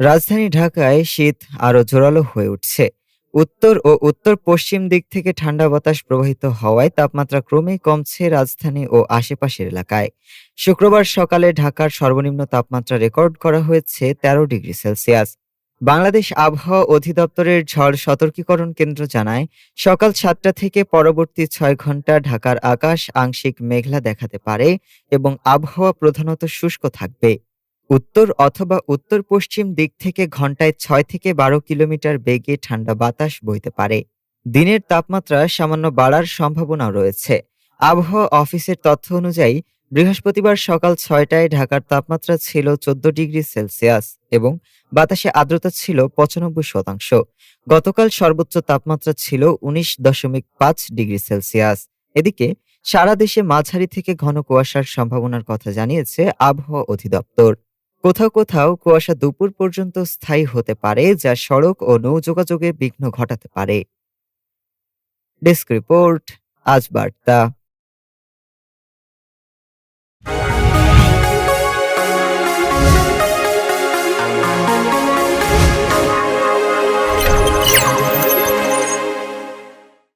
রাজধানী ঢাকায় শীত আরো জোরালো হয়ে উঠছে। উত্তর ও উত্তর-পশ্চিম দিক থেকে ঠান্ডা বাতাস প্রবাহিত হওয়ায় তাপমাত্রা ক্রমেই কমছে রাজধানী ও আশেপাশের এলাকায়। শুক্রবার সকালে ঢাকার সর্বনিম্ন তাপমাত্রা রেকর্ড করা হয়েছে ১৩ ডিগ্রি সেলসিয়াস। বাংলাদেশ আবহাওয়া অধিদপ্তরের ঝড় সতর্কীকরণ কেন্দ্র জানায়, সকাল ৭টা থেকে পরবর্তী ৬ ঘন্টা ঢাকার আকাশ আংশিক মেঘলা দেখাতে পারে এবং আবহাওয়া প্রধানত শুষ্ক থাকবে। উত্তর অথবা উত্তর-পশ্চিম দিক থেকে ঘন্টায় ৬ থেকে ১২ কিলোমিটার বেগে ঠান্ডা বাতাস বইতে পারে। দিনের তাপমাত্রা সামান্য বাড়ার সম্ভাবনাও রয়েছে। আবহাওয়া অফিসের তথ্য অনুযায়ী বৃহস্পতিবার সকাল ৬টায় ঢাকার তাপমাত্রা ছিল ১৪ ডিগ্রি সেলসিয়াস এবং বাতাসে আর্দ্রতা ছিল ৯৫%। গতকাল সর্বোচ্চ তাপমাত্রা ছিল ১৯.৫ ডিগ্রি সেলসিয়াস। এদিকে সারা দেশে মাঝারি থেকে ঘন কুয়াশার সম্ভাবনার কথা জানিয়েছে আবহাওয়া অধিদপ্তর। কোথাও কোথাও কুয়াশা দুপুর পর্যন্ত স্থায়ী হতে পারে, যা সড়ক ও নৌ যোগাযোগে বিঘ্ন ঘটাতে পারে। ডেস্ক রিপোর্ট, আজ বার্তা।